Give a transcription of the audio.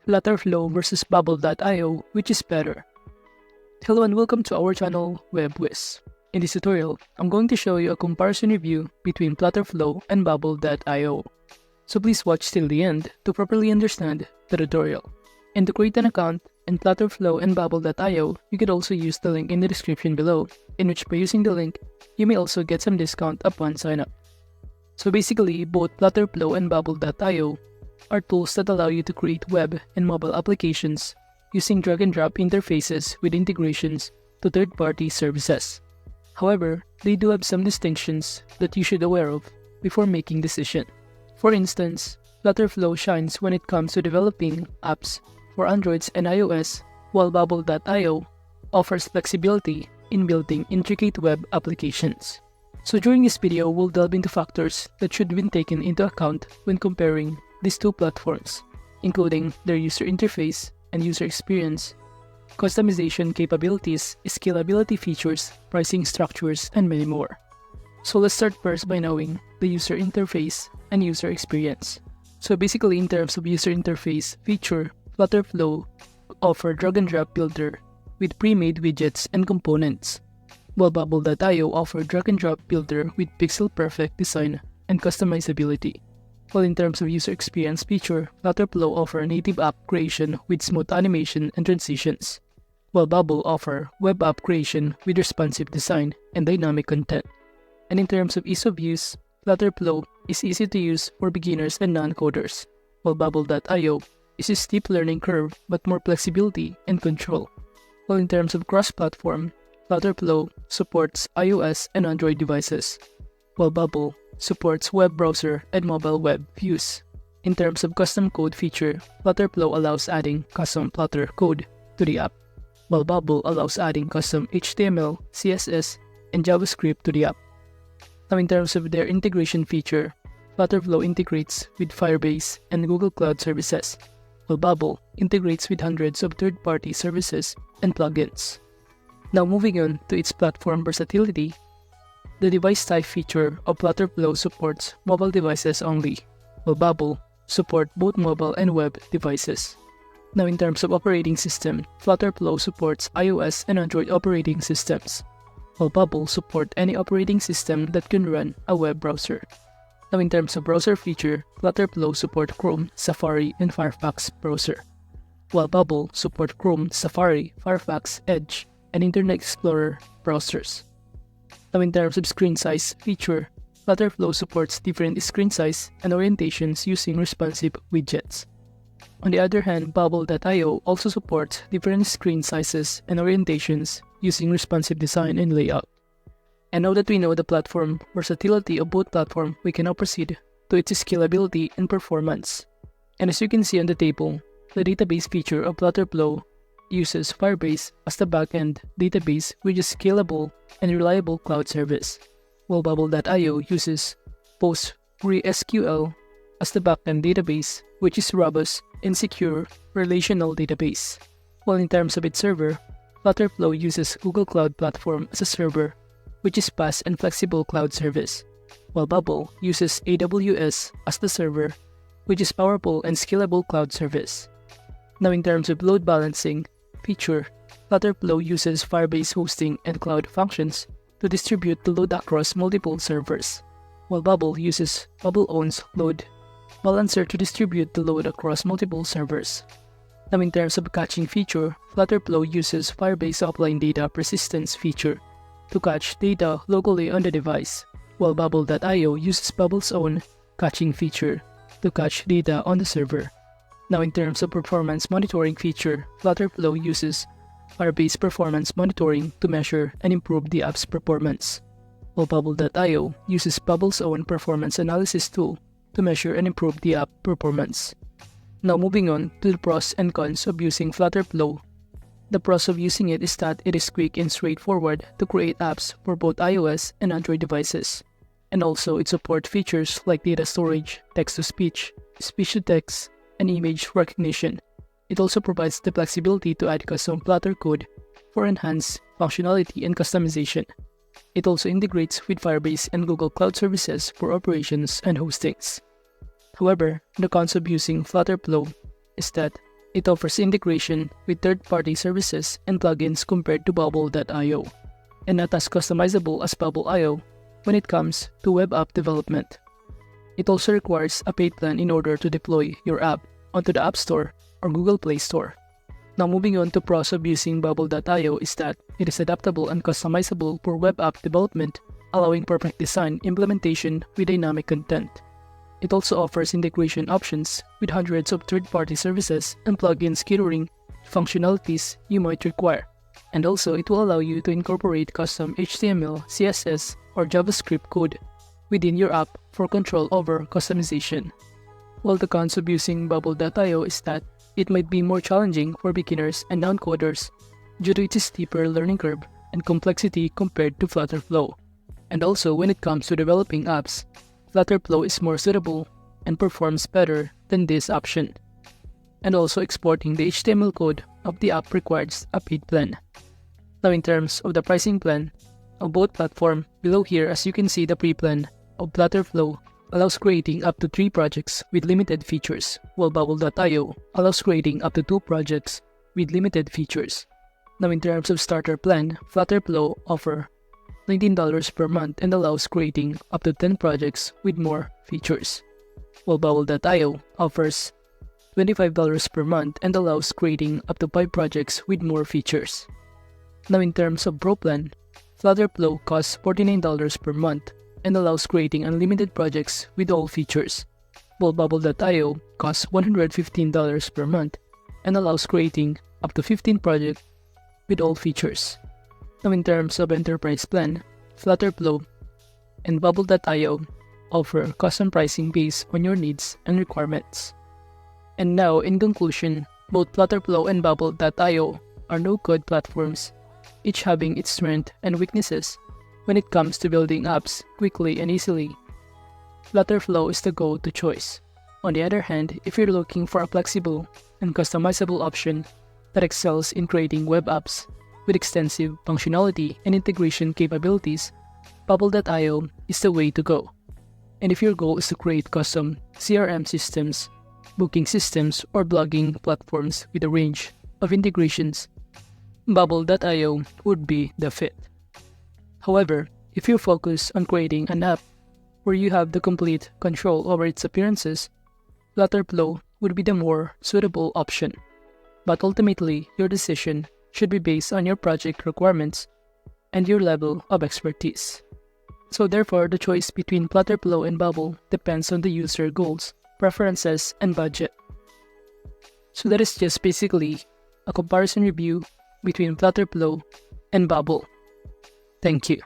Flutterflow vs Bubble.io, which is better? Hello and welcome to our channel, WebWiz. In this tutorial, I'm going to show you a comparison review between Flutterflow and Bubble.io. So please watch till the end to properly understand the tutorial. And to create an account in Flutterflow and Bubble.io, you can also use the link in the description below, in which by using the link, you may also get some discount upon sign up. So basically, both Flutterflow and Bubble.io are tools that allow you to create web and mobile applications using drag-and-drop interfaces with integrations to third-party services. However, they do have some distinctions that you should be aware of before making decision. For instance, Flutterflow shines when it comes to developing apps for Androids and iOS, while Bubble.io offers flexibility in building intricate web applications. So during this video, we'll delve into factors that should be taken into account when comparing these two platforms, including their user interface and user experience, customization capabilities, scalability features, pricing structures, and many more. So let's start first by knowing the user interface and user experience. So basically, in terms of user interface feature, Flutterflow offers drag-and-drop builder with pre-made widgets and components, while Bubble.io offers drag-and-drop builder with pixel-perfect design and customizability. While in terms of user experience feature, Flutterflow offers native app creation with smooth animation and transitions, while Bubble offers web app creation with responsive design and dynamic content. And in terms of ease of use, Flutterflow is easy to use for beginners and non-coders, while Bubble.io is a steep learning curve but more flexibility and control. While in terms of cross-platform, Flutterflow supports iOS and Android devices, while Bubble supports web browser and mobile web views. In terms of custom code feature, Flutterflow allows adding custom Flutter code to the app, while Bubble allows adding custom HTML, CSS, and JavaScript to the app. Now in terms of their integration feature, Flutterflow integrates with Firebase and Google Cloud services, while Bubble integrates with hundreds of third-party services and plugins. Now moving on to its platform versatility, the device type feature of Flutterflow supports mobile devices only, while Bubble supports both mobile and web devices. Now in terms of operating system, Flutterflow supports iOS and Android operating systems, while Bubble supports any operating system that can run a web browser. Now in terms of browser feature, Flutterflow supports Chrome, Safari, and Firefox browser, while Bubble supports Chrome, Safari, Firefox, Edge, and Internet Explorer browsers. Now in terms of screen size feature, Flutterflow supports different screen size and orientations using responsive widgets. On the other hand, Bubble.io also supports different screen sizes and orientations using responsive design and layout. And now that we know the platform versatility of both platforms, we can now proceed to its scalability and performance. And as you can see on the table, the database feature of Flutterflow uses Firebase as the backend database, which is scalable and reliable cloud service, while Bubble.io uses PostgreSQL as the backend database, which is robust and secure relational database. While in terms of its server, Flutterflow uses Google Cloud Platform as a server, which is fast and flexible cloud service, while Bubble uses AWS as the server, which is powerful and scalable cloud service. Now in terms of load balancing feature, Flutterflow uses Firebase hosting and cloud functions to distribute the load across multiple servers, while Bubble uses Bubble-owns load balancer to distribute the load across multiple servers. Now in terms of caching feature, Flutterflow uses Firebase offline data persistence feature to cache data locally on the device, while Bubble.io uses Bubble's own caching feature to cache data on the server. Now in terms of performance monitoring feature, Flutterflow uses Firebase performance monitoring to measure and improve the app's performance, while Bubble.io uses Bubble's own performance analysis tool to measure and improve the app performance. Now moving on to the pros and cons of using Flutterflow. The pros of using it is that it is quick and straightforward to create apps for both iOS and Android devices, and also it supports features like data storage, text-to-speech, speech-to-text, and image recognition. It also provides the flexibility to add custom Flutter code for enhanced functionality and customization. It also integrates with Firebase and Google Cloud services for operations and hostings. However, the cons of using Flutterflow is that It offers integration with third-party services and plugins compared to Bubble.io, and not as customizable as Bubble.io when it comes to web app development. It also requires a paid plan in order to deploy your app onto the App Store or Google Play Store. Now moving on to pros of using Bubble.io is that it is adaptable and customizable for web app development, allowing perfect design implementation with dynamic content. It also offers integration options with hundreds of third-party services and plugins catering to functionalities you might require. And also, it will allow you to incorporate custom HTML, CSS, or JavaScript code within your app for control over customization. While the cons of using Bubble.io is that it might be more challenging for beginners and non-coders due to its steeper learning curve and complexity compared to Flutterflow. And also, when it comes to developing apps, Flutterflow is more suitable and performs better than this option. And also, exporting the HTML code of the app requires a paid plan. Now in terms of the pricing plan of both platforms, below here as you can see, the pre-plan of Flutterflow allows creating up to 3 projects with limited features, while Bubble.io allows creating up to 2 projects with limited features. Now in terms of starter plan, Flutterflow offers $19 per month and allows creating up to 10 projects with more features, while Bubble.io offers $25 per month and allows creating up to 5 projects with more features. Now in terms of Pro plan, Flutterflow costs $49 per month and allows creating unlimited projects with all features, while Bubble.io costs $115 per month and allows creating up to 15 projects with all features. Now in terms of enterprise plan, Flutterflow and Bubble.io offer custom pricing based on your needs and requirements. And now in conclusion, both Flutterflow and Bubble.io are no-code platforms, each having its strengths and weaknesses when it comes to building apps quickly and easily. Flutterflow is the go-to choice. On the other hand, if you're looking for a flexible and customizable option that excels in creating web apps with extensive functionality and integration capabilities, Bubble.io is the way to go. And if your goal is to create custom CRM systems, booking systems, or blogging platforms with a range of integrations, Bubble.io would be the fit. However, if you focus on creating an app where you have the complete control over its appearances, Flutterflow would be the more suitable option. But ultimately, your decision should be based on your project requirements and your level of expertise. So therefore, the choice between Flutterflow and Bubble depends on the user goals, preferences, and budget. So that is just basically a comparison review between Flutterflow and Bubble. Thank you.